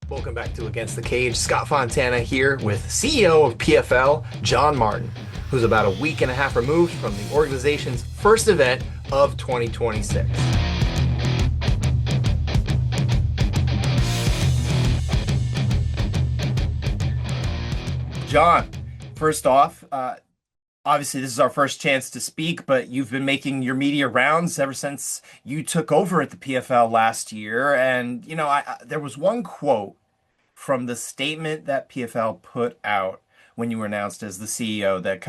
Welcome back to Against the Cage. Scott Fontana here with CEO of PFL, John Martin, who's about a week and a half removed from the organization's first event of 2026. John, first off, obviously this is our first chance to speak, but you've been making your media rounds ever since you took over at the PFL last year. And, there was one quote from the statement that PFL put out when you were announced as the CEO that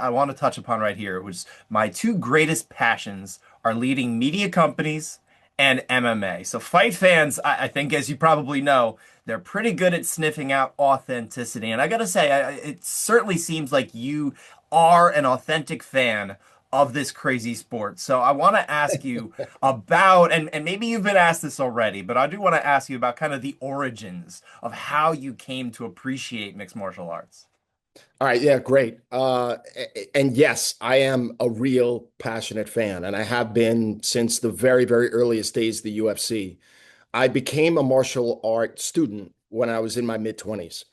I want to touch upon right here. It was my two greatest passions are leading media companies and MMA. So fight fans, I think, as you probably know, they're pretty good at sniffing out authenticity. And I gotta say, it certainly seems like you are an authentic fan of this crazy sport. So I want to ask you about, and maybe you've been asked this already, but I do want to ask you about kind of the origins of how you came to appreciate mixed martial arts. All right, yeah, great. And yes, I am a real passionate fan, and I have been since the very, very earliest days of the UFC. I became a martial art student when I was in my mid 20s,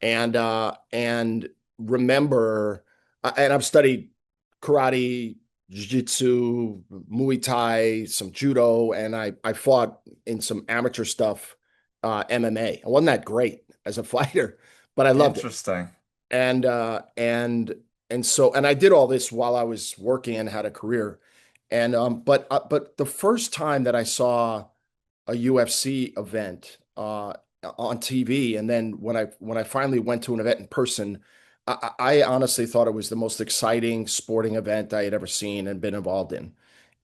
and remember, and I've studied karate, jiu-jitsu, Muay Thai, some judo, and I fought in some amateur stuff, MMA. I wasn't that great as a fighter, but I loved it. Interesting. and and I did all this while I was working and had a career. But the first time that I saw a UFC event on TV, and then when I finally went to an event in person, I honestly thought it was the most exciting sporting event I had ever seen and been involved in.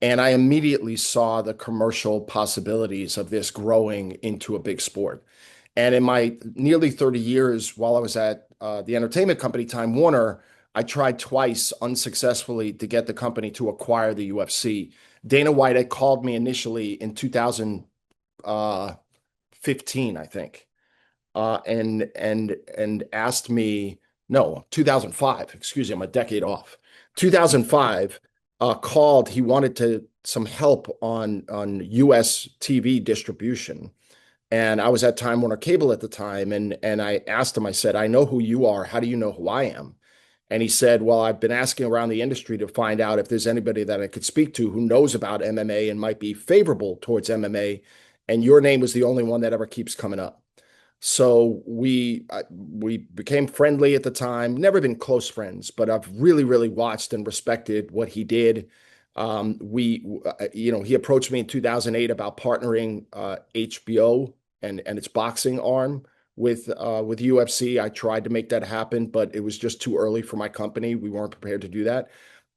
And I immediately saw the commercial possibilities of this growing into a big sport. And in my nearly 30 years while I was at the entertainment company Time Warner, I tried twice unsuccessfully to get the company to acquire the UFC. Dana White had called me initially in 2015, I think, and asked me, no, 2005, excuse me, I'm a decade off. 2005, called, he wanted some help on US TV distribution. And I was at Time Warner Cable at the time, and I asked him, I said, I know who you are. How do you know who I am? And he said, well, I've been asking around the industry to find out if there's anybody that I could speak to who knows about MMA and might be favorable towards MMA. And your name was the only one that ever keeps coming up. So we became friendly at the time, never been close friends, but I've really, really watched and respected what he did. He approached me in 2008 about partnering HBO and its boxing arm with UFC. I tried to make that happen, but it was just too early for my company. We weren't prepared to do that.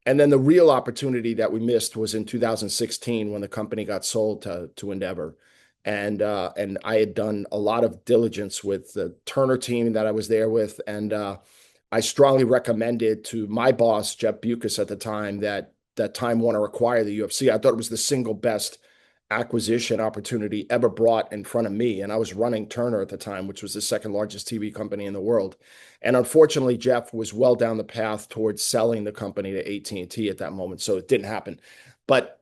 And then the real opportunity that we missed was in 2016 when the company got sold to Endeavor. And I had done a lot of diligence with the Turner team that I was there with, and I strongly recommended to my boss, Jeff Bucas at the time, that Time Warner acquire the UFC. I thought it was the single best acquisition opportunity ever brought in front of me. And I was running Turner at the time, which was the second largest TV company in the world. And unfortunately, Jeff was well down the path towards selling the company to AT&T at that moment. So it didn't happen. But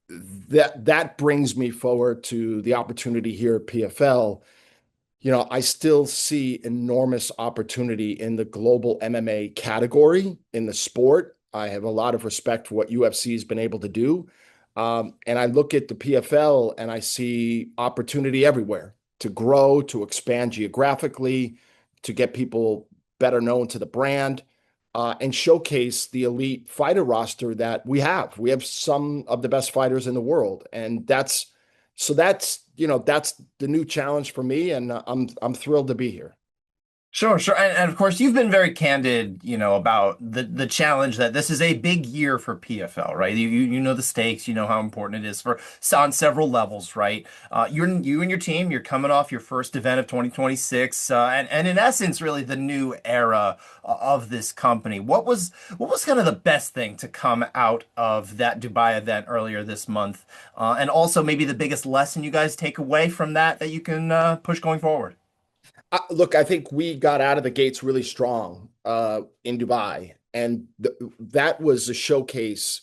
that brings me forward to the opportunity here at PFL. I still see enormous opportunity in the global MMA category in the sport. I have a lot of respect for what UFC has been able to do. And I look at the PFL and I see opportunity everywhere to grow, to expand geographically, to get people better known to the brand, and showcase the elite fighter roster that we have. We have some of the best fighters in the world. And that's the new challenge for me. And I'm thrilled to be here. Sure, sure. And of course, you've been very candid, about the challenge that this is a big year for PFL, right? You know the stakes, you know how important it is on several levels, right? You and your team, you're coming off your first event of 2026, and in essence, really the new era of this company. What was kind of the best thing to come out of that Dubai event earlier this month? And also maybe the biggest lesson you guys take away from that you can push going forward? Look, I think we got out of the gates really strong in Dubai, and that was a showcase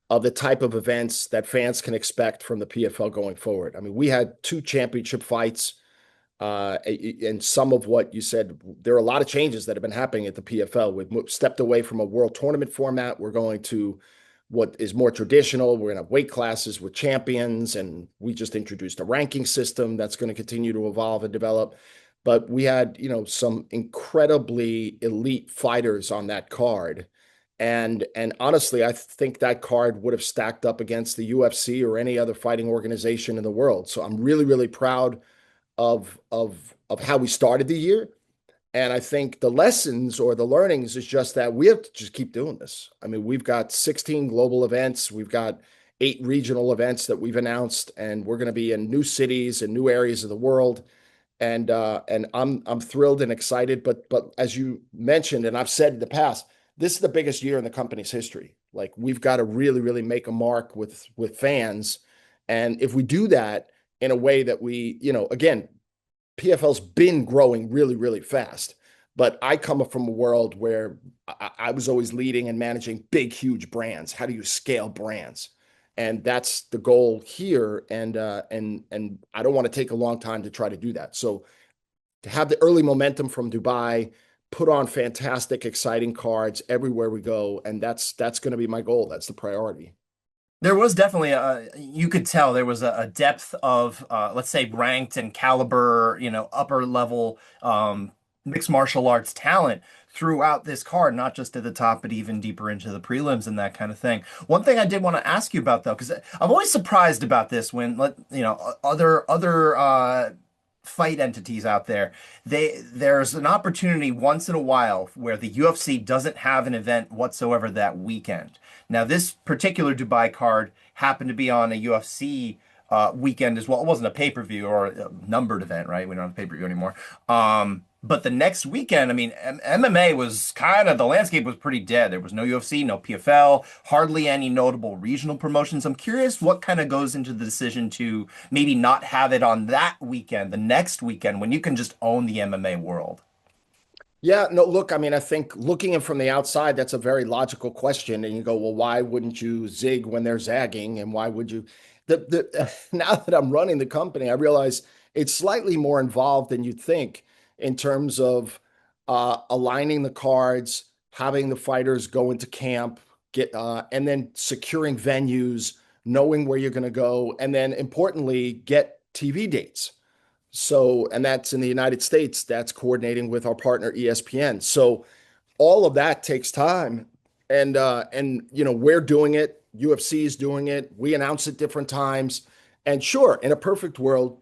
of the type of events that fans can expect from the PFL going forward. I mean, we had two championship fights. And some of what you said, there are a lot of changes that have been happening at the PFL. We've stepped away from a world tournament format. We're going to what is more traditional. We're going to have weight classes with champions, and we just introduced a ranking system that's going to continue to evolve and develop. But we had, some incredibly elite fighters on that card. And honestly, I think that card would have stacked up against the UFC or any other fighting organization in the world. So I'm really, really proud of how we started the year. And I think the lessons or the learnings is just that we have to just keep doing this. I mean, we've got 16 global events, we've got 8 regional events that we've announced, and we're going to be in new cities and new areas of the world. And I'm thrilled and excited. But as you mentioned, and I've said in the past, this is the biggest year in the company's history. Like, we've got to really, really make a mark with fans. And if we do that in a way that we, again, PFL's been growing really, really fast. But I come from a world where I was always leading and managing big, huge brands. How do you scale brands? And that's the goal here. And I don't want to take a long time to try to do that. So to have the early momentum from Dubai, put on fantastic, exciting cards everywhere we go, and that's going to be my goal. That's the priority. There was definitely you could tell there was a depth of, let's say, ranked and caliber, upper level mixed martial arts talent throughout this card, not just at the top, but even deeper into the prelims and that kind of thing. One thing I did want to ask you about, though, because I'm always surprised about this when, other fight entities out there, there's an opportunity once in a while where the UFC doesn't have an event whatsoever that weekend. Now, this particular Dubai card happened to be on a UFC weekend as well. It wasn't a pay-per-view or a numbered event, right? We don't have pay-per-view anymore. But the next weekend, I mean, MMA was kind of, the landscape was pretty dead. There was no UFC, no PFL, hardly any notable regional promotions. I'm curious what kind of goes into the decision to maybe not have it on that weekend, the next weekend, when you can just own the MMA world. Yeah, no, look, I mean, I think looking in from the outside, that's a very logical question. And you go, well, why wouldn't you zig when they're zagging? And why would you? Now that I'm running the company, I realize it's slightly more involved than you'd think in terms of aligning the cards, having the fighters go into camp, and then securing venues, knowing where you're going to go, and then importantly, get TV dates. So, and that's in the United States, that's coordinating with our partner ESPN. So all of that takes time. And we're doing it, UFC is doing it, we announce it different times. And sure, in a perfect world,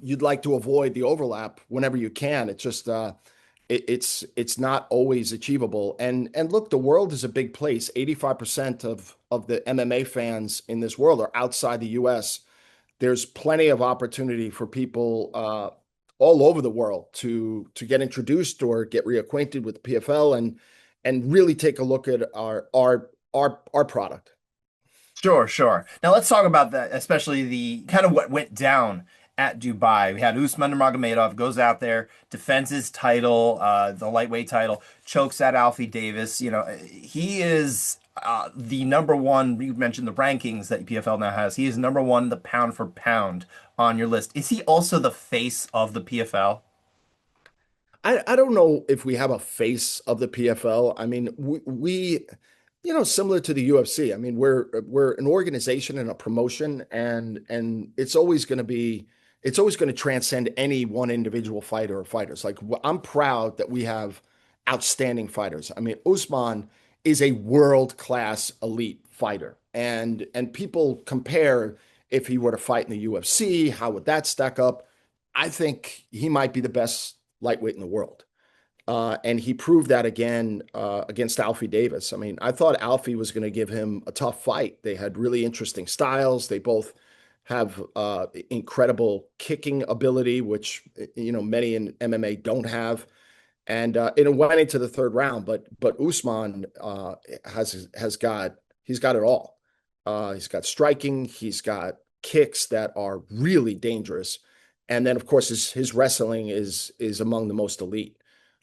you'd like to avoid the overlap whenever you can. It's just it's not always achievable. And look, the world is a big place. 85% of the MMA fans in this world are outside the US. There's plenty of opportunity for people all over the world to get introduced or get reacquainted with the PFL and really take a look at our product. Sure, sure. Now let's talk about that, especially the kind of what went down at Dubai. We had Usman Nurmagomedov goes out there, defends his title, the lightweight title, chokes at Alfie Davis. He is the number one. You mentioned the rankings that PFL now has. He is number one, the pound for pound on your list. Is he also the face of the PFL? I don't know if we have a face of the PFL. I mean, similar to the UFC. I mean, we're an organization and a promotion, and it's always going to transcend any one individual fighter or fighters. Like, I'm proud that we have outstanding fighters. I mean, Usman is a world-class elite fighter, and people compare if he were to fight in the UFC, how would that stack up? I think he might be the best lightweight in the world. And he proved that again against Alfie Davis. I mean, I thought Alfie was going to give him a tough fight. They had really interesting styles. They both have incredible kicking ability, which many in MMA don't have. And it went into the third round, but Usman he's got it all. He's got striking, he's got kicks that are really dangerous, and then of course his wrestling is among the most elite.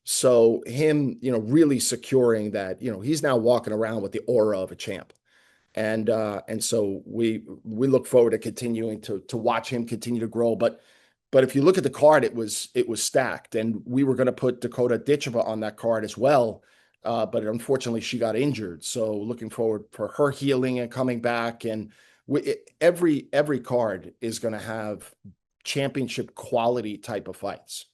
So him, really securing that, he's now walking around with the aura of a champ. And so we look forward to continuing to watch him continue to grow. But But if you look at the card, it was stacked, and we were going to put Dakota Ditcheva on that card as well. But unfortunately, she got injured. So looking forward for her healing and coming back. And every card is going to have championship quality type of fights.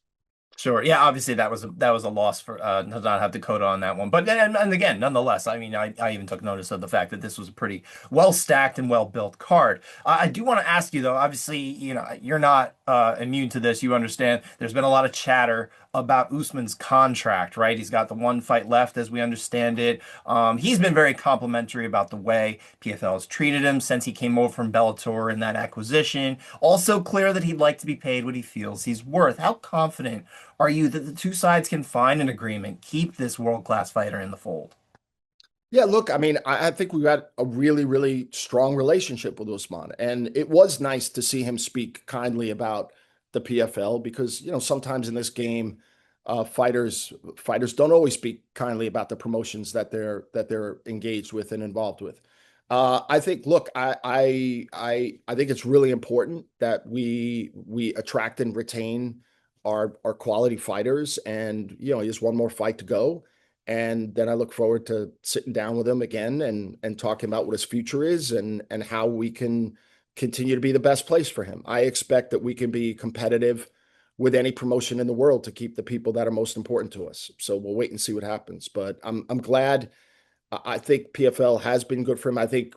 Sure. Yeah, obviously that was a loss for to not have Dakota on that one. But then and again, nonetheless, I mean, I even took notice of the fact that this was a pretty well stacked and well built card. I do want to ask you though, obviously, you're not immune to this. You understand there's been a lot of chatter about Usman's contract, right? He's got the one fight left as we understand it. He's been very complimentary about the way PFL has treated him since he came over from Bellator in that acquisition. Also clear that he'd like to be paid what he feels he's worth. How confident are you that the two sides can find an agreement, keep this world-class fighter in the fold? Yeah, look, I mean, I think we've got a really, really strong relationship with Usman. And it was nice to see him speak kindly about the PFL because, sometimes in this game, fighters don't always speak kindly about the promotions that they're engaged with and involved with. I think, look, I think it's really important that we attract and retain our quality fighters. And, he has one more fight to go. And then I look forward to sitting down with him again and talking about what his future is and how we can continue to be the best place for him. I expect that we can be competitive with any promotion in the world to keep the people that are most important to us. So we'll wait and see what happens. But I'm glad. I think PFL has been good for him. I think,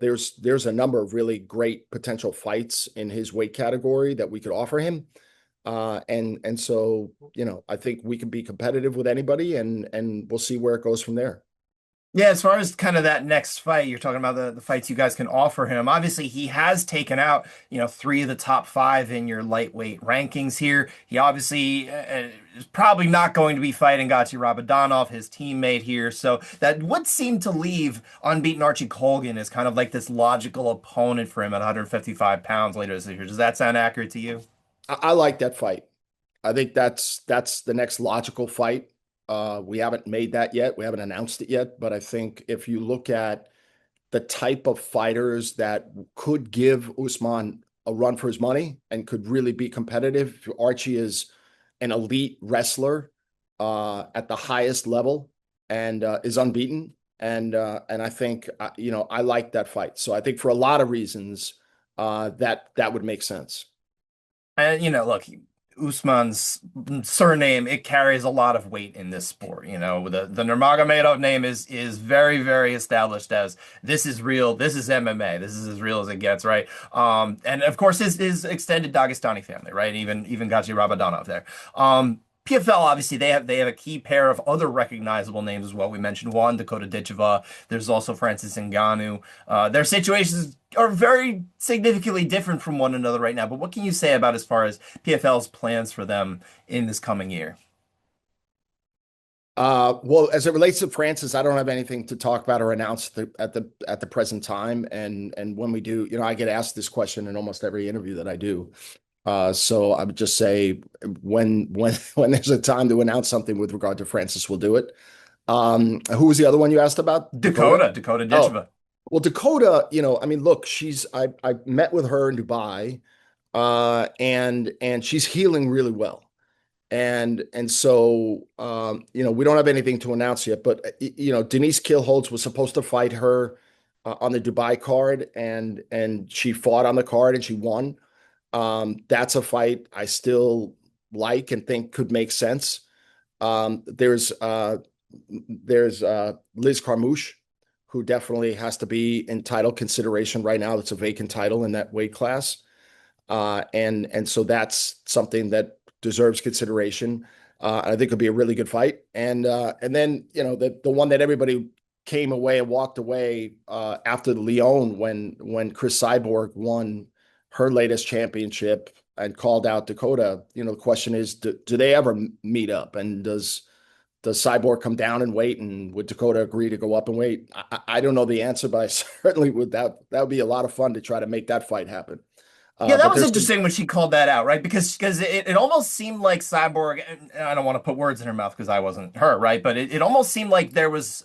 there's a number of really great potential fights in his weight category that we could offer him. And so, I think we can be competitive with anybody and we'll see where it goes from there. Yeah, as far as kind of that next fight, you're talking about the fights you guys can offer him. Obviously, he has taken out, three of the top five in your lightweight rankings here. He obviously is probably not going to be fighting Gatti Rabadanov, his teammate here. So that would seem to leave unbeaten Archie Colgan as kind of like this logical opponent for him at 155 pounds later this year. Does that sound accurate to you? I like that fight. I think that's the next logical fight. We haven't made that yet. We haven't announced it yet, but I think if you look at the type of fighters that could give Usman a run for his money and could really be competitive, Archie is an elite wrestler at the highest level and is unbeaten. And I think I like that fight. So I think for a lot of reasons that would make sense. And look, Usman's surname, it carries a lot of weight in this sport. The Nurmagomedov name is very, very established as this is real, this is MMA, this is as real as it gets, right? And of course his extended Dagestani family, right? Even Gachi Rabadanov there. PFL, obviously, they have a key pair of other recognizable names as well. We mentioned one, Dakota Ditcheva. There's also Francis Ngannou. Their situations are very significantly different from one another right now. But what can you say about as far as PFL's plans for them in this coming year? Well, as it relates to Francis, I don't have anything to talk about or announce at the present time. And when we do, I get asked this question in almost every interview that I do. So I would just say when there's a time to announce something with regard to Francis, we'll do it. Who was the other one you asked about? Dakota? Dakota Oh, Ditcheva. well, Dakota, I mean, look, I met with her in Dubai, and she's healing really well. And so we don't have anything to announce yet, but Denise Killholtz was supposed to fight her on the Dubai card, and she fought on the card and she won. That's a fight I still like and think could make sense. There's Liz Carmouche, who definitely has to be in title consideration right now. It's a vacant title in that weight class. And so that's something that deserves consideration. I think it'll be a really good fight. And then the one that everybody came away and walked away after the Lyon when Chris Cyborg won her latest championship and called out Dakota. The question is, do they ever meet up? And does Cyborg come down and wait? And would Dakota agree to go up and wait? I don't know the answer, but I certainly would. That would be a lot of fun to try to make that fight happen. Yeah, that But was there's some, interesting when she called that out, right? Because it almost seemed like Cyborg, and I don't want to put words in her mouth because I wasn't her, right? But it almost seemed like there was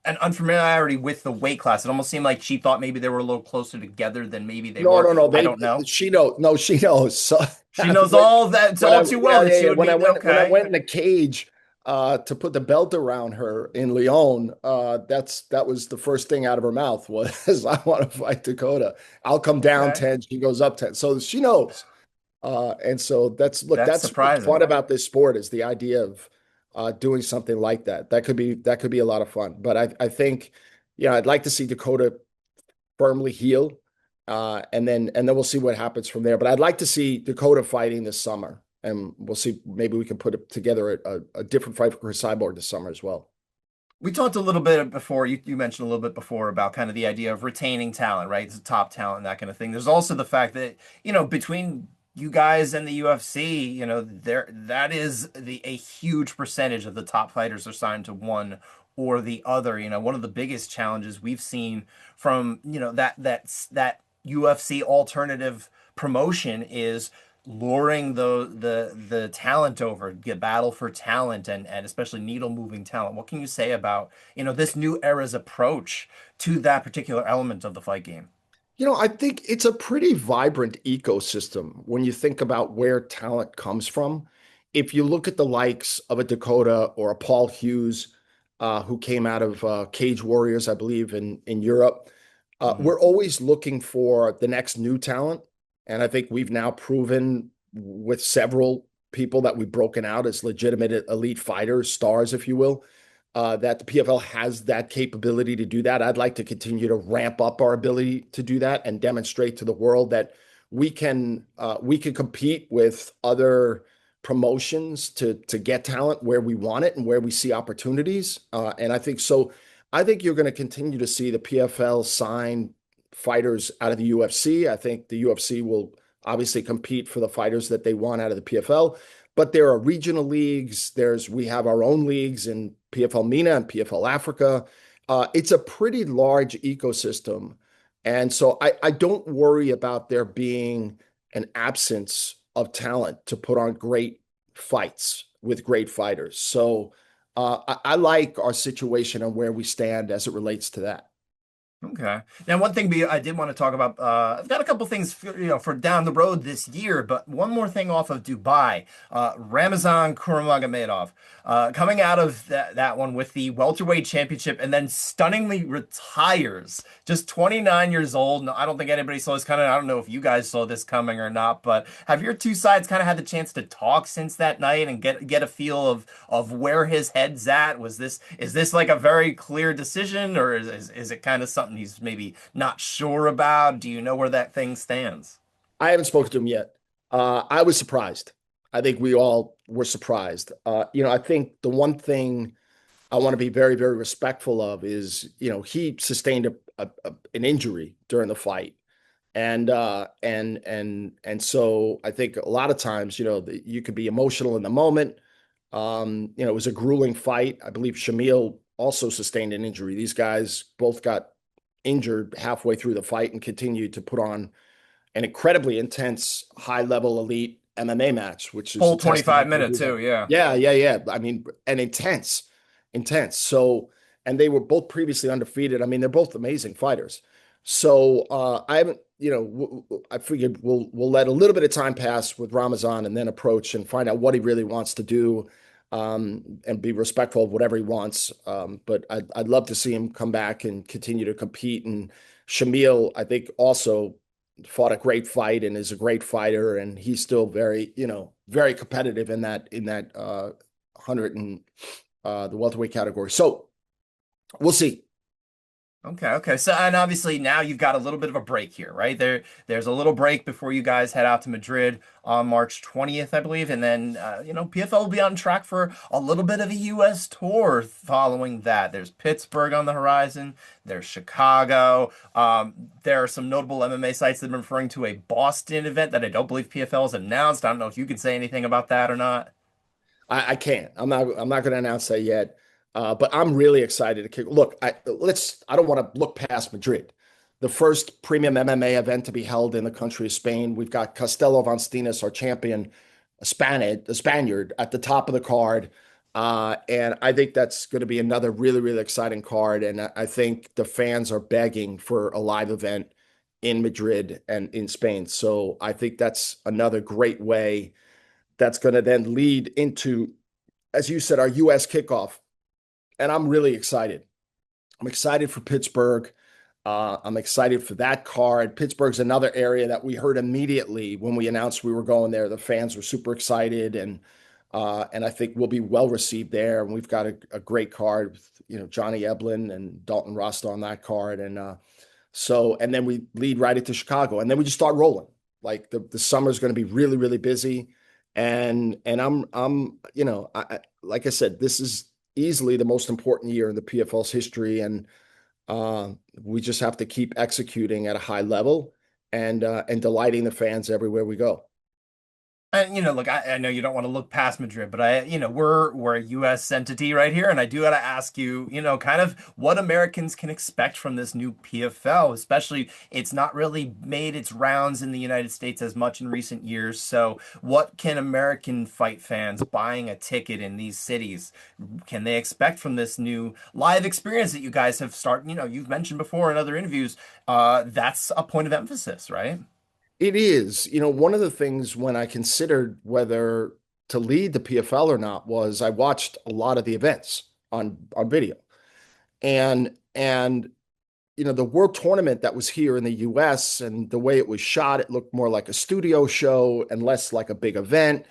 an unfamiliarity with the weight class. It almost seemed like she thought maybe they were a little closer together than maybe they No, were. no, no. I don't know. She knows. No, she knows. So She knows when all of that. It's all too well yeah, that yeah, she yeah. would be When I okay. went in the cage to put the belt around her in Lyon, that was the first thing out of her mouth was, "I want to fight Dakota. I'll come down Okay. 10, she goes up 10." So she knows. And so That's that's what's fun surprising. about this sport is the idea of doing something like that. That could be a lot of fun. But I think, yeah, I'd like to see Dakota firmly heel, and then we'll see what happens from there. But I'd like to see Dakota fighting this summer, and we'll see. Maybe we can put together a different fight for Chris Cyborg this summer as well. We talked a little bit before, you mentioned a little bit before about kind of the idea of retaining talent, right? It's top talent, that kind of thing. There's also the fact that, between you guys and the UFC, that is a huge percentage of the top fighters are signed to one or the other. One of the biggest challenges we've seen from, that UFC alternative promotion is luring the talent over, get battle for talent and especially needle moving talent. What can you say about, this new era's approach to that particular element of the fight game? I think it's a pretty vibrant ecosystem when you think about where talent comes from. If you look at the likes of a Dakota or a Paul Hughes, who came out of Cage Warriors, I believe, in Europe, Hmm. we're always looking for the next new talent. And I think we've now proven with several people that we've broken out as legitimate elite fighters, stars, if you will, that the PFL has that capability to do that. I'd like to continue to ramp up our ability to do that and demonstrate to the world that we can compete with other promotions to get talent where we want it and where we see opportunities. And I think so. I think you're going to continue to see the PFL sign fighters out of the UFC. I think the UFC will obviously compete for the fighters that they want out of the PFL. But there are regional leagues. We have our own leagues in PFL MENA and PFL Africa. It's a pretty large ecosystem, and so I don't worry about there being an absence of talent to put on great fights with great fighters. So I like our situation and where we stand as it relates to that. Okay. Now, one thing I did want to talk about, I've got a couple things for down the road this year, but one more thing off of Dubai, Ramazan Kurmagomedov, coming out of that one with the welterweight championship and then stunningly retires, just 29 years old. No, I don't think anybody saw this coming. I don't know if you guys saw this coming or not, but have your two sides kind of had the chance to talk since that night and get a feel of where his head's at? Is this like a very clear decision, or is it kind of something he's maybe not sure about? Do you know where that thing stands? I haven't spoken to him yet. I was surprised. I think we all were surprised. I think the one thing I want to be very, very respectful of is, he sustained an injury during the fight. And so I think a lot of times, you could be emotional in the moment. It was a grueling fight. I believe Shamil also sustained an injury. These guys both got injured halfway through the fight and continued to put on an incredibly intense, high level elite MMA match, which is a Whole 25 testament to minutes who they. too, yeah. Yeah, yeah, yeah. I mean, and intense. So, and they were both previously undefeated. I mean, they're both amazing fighters. So I haven't, I figured we'll let a little bit of time pass with Ramazan and then approach and find out what he really wants to do, and be respectful of whatever he wants. But I'd love to see him come back and continue to compete. And Shamil, I think, also fought a great fight and is a great fighter, and he's still very, very competitive in that 100 and the welterweight category. So we'll see. Okay, okay. So, and obviously now you've got a little bit of a break here, right? There's a little break before you guys head out to Madrid on March 20th, I believe, and then PFL will be on track for a little bit of a US tour following that. There's Pittsburgh on the horizon, there's Chicago. There are some notable MMA sites that have been referring to a Boston event that I don't believe PFL has announced. I don't know if you can say anything about that or not. I can't. I'm not going to announce that yet. But I'm really excited to kick. Look, I don't want to look past Madrid. The first premium MMA event to be held in the country of Spain. We've got Castelo Van Stenis, our champion, a Spaniard, at the top of the card. And I think that's going to be another really, really exciting card. And I think the fans are begging for a live event in Madrid and in Spain. So I think that's another great way that's going to then lead into, as you said, our US kickoff. And I'm really excited. I'm excited for Pittsburgh. I'm excited for that card. Pittsburgh's another area that we heard immediately when we announced we were going there. The fans were super excited, and I think we'll be well received there. And we've got a great card with Johnny Eblin and Dalton Rust on that card, and then we lead right into Chicago, and then we just start rolling. Like the summer is going to be really really busy, and I'm like I said, this is easily the most important year in the PFL's history, and we just have to keep executing at a high level and delighting the fans everywhere we go. And look, I know you don't want to look past Madrid, but we're a U.S. entity right here, and I do got to ask you, kind of what Americans can expect from this new PFL, especially it's not really made its rounds in the United States as much in recent years. So, what can American fight fans buying a ticket in these cities can they expect from this new live experience that you guys have started? You've mentioned before in other interviews, that's a point of emphasis, right? It is, one of the things when I considered whether to lead the PFL or not was I watched a lot of the events on video. And the world tournament that was here in the US and the way it was shot, it looked more like a studio show and less like a big event.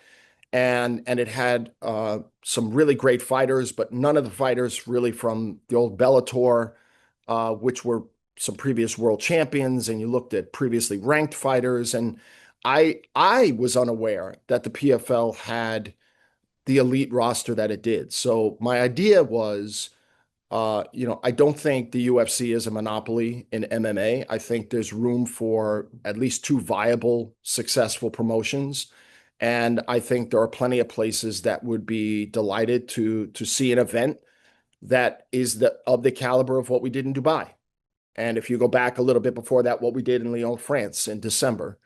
And it had some really great fighters, but none of the fighters really from the old Bellator, which were some previous world champions. And you looked at previously ranked fighters, and I was unaware that the PFL had the elite roster that it did. So my idea was, I don't think the UFC is a monopoly in MMA. I think there's room for at least two viable, successful promotions. And I think there are plenty of places that would be delighted to see an event that is of the caliber of what we did in Dubai. And if you go back a little bit before that, what we did in Lyon, France in December.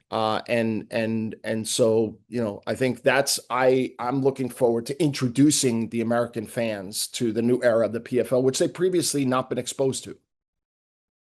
And so, I think I'm looking forward to introducing the American fans to the new era of the PFL, which they previously not been exposed to.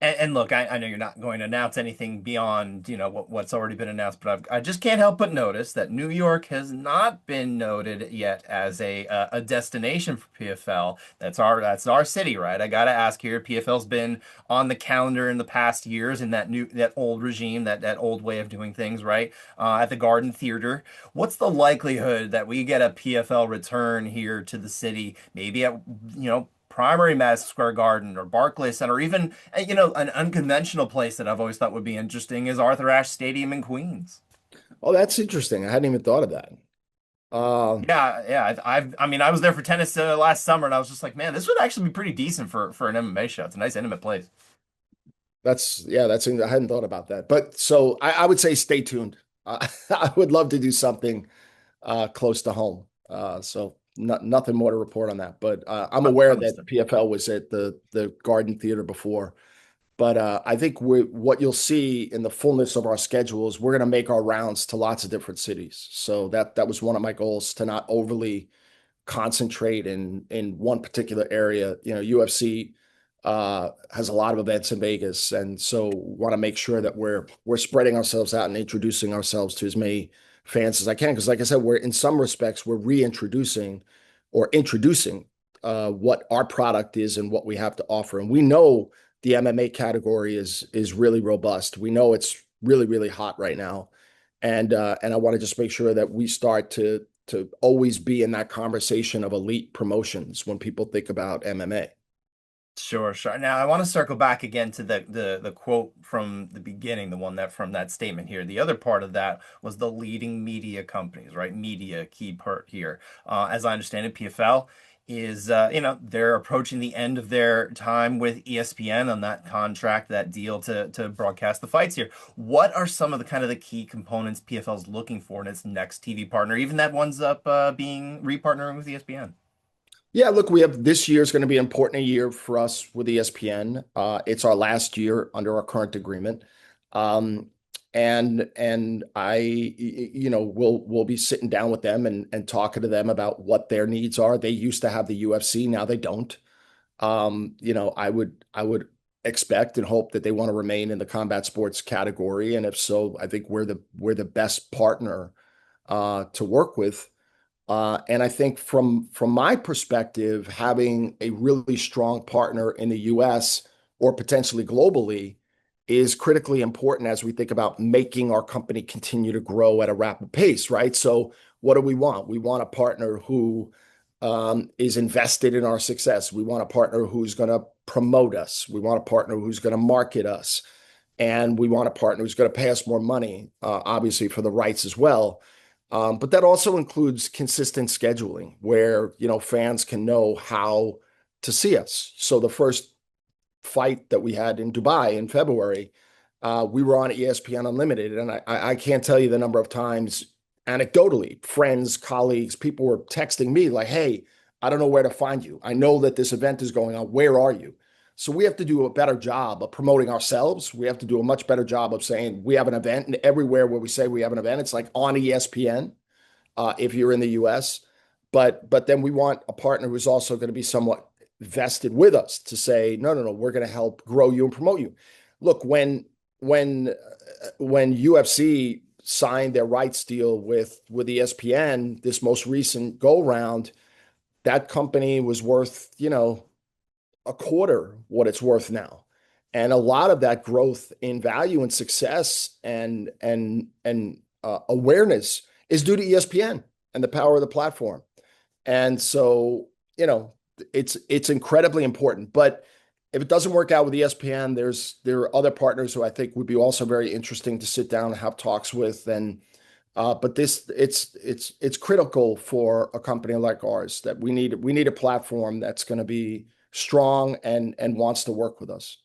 And look, I know you're not going to announce anything beyond, what's already been announced, but I just can't help but notice that New York has not been noted yet as a destination for PFL. That's our city, right? I gotta ask here. PFL's been on the calendar in the past years in that old regime, that old way of doing things, right? At the Garden Theater. What's the likelihood that we get a PFL return here to the city? Maybe at primary Madison Square Garden or Barclays Center, or even an unconventional place that I've always thought would be interesting is Arthur Ashe Stadium in Queens. Oh, that's interesting. I hadn't even thought of that. Uh, Yeah, yeah. I mean, I was there for tennis last summer, and I was just like, man, this would actually be pretty decent for an MMA show. It's a nice intimate place. that's I hadn't thought about that. But so I would say stay tuned. I would love to do something close to home. So nothing more to report on that. But I'm aware that Understood. PFL was at the Garden Theater before. But I think what you'll see in the fullness of our schedule is we're going to make our rounds to lots of different cities. So that was one of my goals, to not overly concentrate in one particular area. UFC has a lot of events in Vegas, and so want to make sure that we're spreading ourselves out and introducing ourselves to as many fans as I can. Because, like I said, we're in some respects we're reintroducing or introducing what our product is and what we have to offer. And we know the MMA category is really robust. We know it's really really hot right now, and I want to just make sure that we start to always be in that conversation of elite promotions when people think about MMA. Sure, sure. Now I want to circle back again to the quote from the beginning, the one that from that statement here. The other part of that was the leading media companies, right? Media, key part here. As I understand it, PFL is they're approaching the end of their time with ESPN on that contract, that deal to broadcast the fights here. What are some of the kind of the key components PFL is looking for in its next TV partner, even that one's up being repartnering with ESPN? Yeah, look, we have this year is going to be an important year for us with ESPN. It's our last year under our current agreement. Um, and we'll be sitting down with them and talking to them about what their needs are. They used to have the UFC, now they don't. I would expect and hope that they want to remain in the combat sports category, and if so, I think we're the best partner to work with. And I think from my perspective, having a really strong partner in the US or potentially globally is critically important as we think about making our company continue to grow at a rapid pace, right? So what do we want? We want a partner who is invested in our success. We want a partner who's going to promote us. We want a partner who's going to market us. And we want a partner who's going to pay us more money, obviously, for the rights as well. But that also includes consistent scheduling where, fans can know how to see us. So the first fight that we had in Dubai in February, we were on ESPN Unlimited. And I can't tell you the number of times, anecdotally, friends, colleagues, people were texting me like, hey, I don't know where to find you. I know that this event is going on. Where are you? So we have to do a better job of promoting ourselves. We have to do a much better job of saying we have an event, and everywhere where we say we have an event, it's like on ESPN, if you're in the US. But then we want a partner who's also going to be somewhat vested with us to say, no, no, no, we're going to help grow you and promote you. Look, when UFC signed their rights deal with ESPN, this most recent go round, that company was worth, a quarter what it's worth now. And a lot of that growth in value and success and awareness is due to ESPN and the power of the platform. And so, it's incredibly important. But if it doesn't work out with ESPN, there are other partners who I think would be also very interesting to sit down and have talks with. But it's critical for a company like ours that we need a platform that's going to be strong and wants to work with us.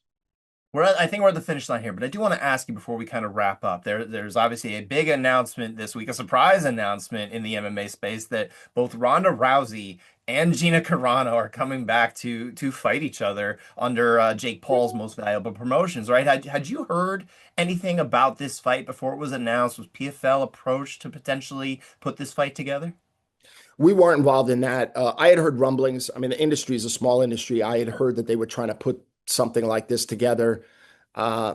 I think we're at the finish line here, but I do want to ask you before we kind of wrap up. There's obviously a big announcement this week, a surprise announcement in the MMA space that both Ronda Rousey and Gina Carano are coming back to fight each other under Jake Paul's Most Valuable Promotions, right? Had you heard anything about this fight before it was announced? Was PFL approached to potentially put this fight together? We weren't involved in that. I had heard rumblings. I mean, the industry is a small industry. I had heard that they were trying to put something like this together. Uh,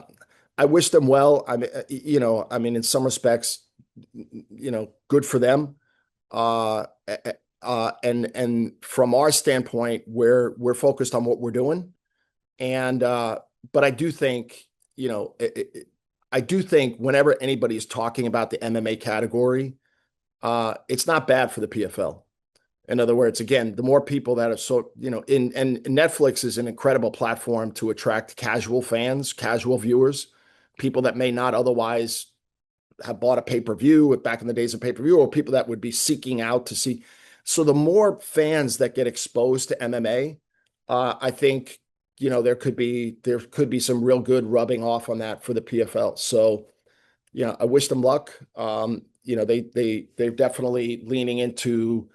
I wish them well. In some respects, good for them. Uh, and from our standpoint, we're focused on what we're doing. But I do think, I do think whenever anybody is talking about the MMA category, it's not bad for the PFL. In other words, again, the more people that are and Netflix is an incredible platform to attract casual fans, casual viewers, people that may not otherwise have bought a pay-per-view back in the days of pay-per-view, or people that would be seeking out to see. So the more fans that get exposed to MMA, I think, there could be some real good rubbing off on that for the PFL. So, I wish them luck. They're definitely leaning into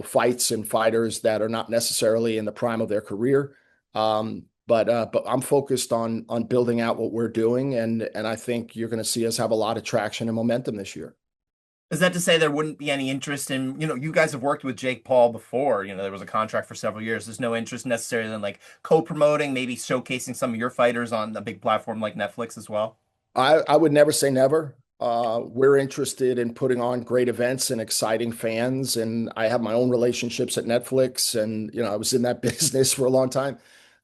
fights and fighters that are not necessarily in the prime of their career. But I'm focused on building out what we're doing, and I think you're going to see us have a lot of traction and momentum this year. Is that to say there wouldn't be any interest in, you guys have worked with Jake Paul before, there was a contract for several years. There's no interest necessarily in like co-promoting, maybe showcasing some of your fighters on a big platform like Netflix as well? I would never say never. We're interested in putting on great events and exciting fans, and I have my own relationships at Netflix, and I was in that business for a long time.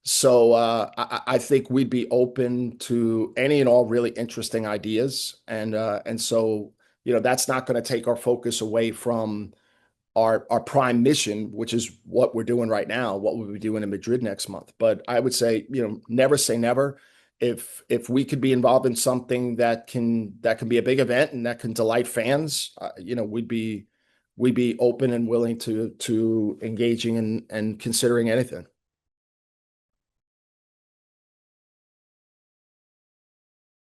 So I think we'd be open to any and all really interesting ideas, and so that's not going to take our focus away from our prime mission, which is what we're doing right now, what we'll be doing in Madrid next month. But I would say, never say never. If we could be involved in something that can be a big event and that can delight fans, we'd be open and willing to engaging and considering anything.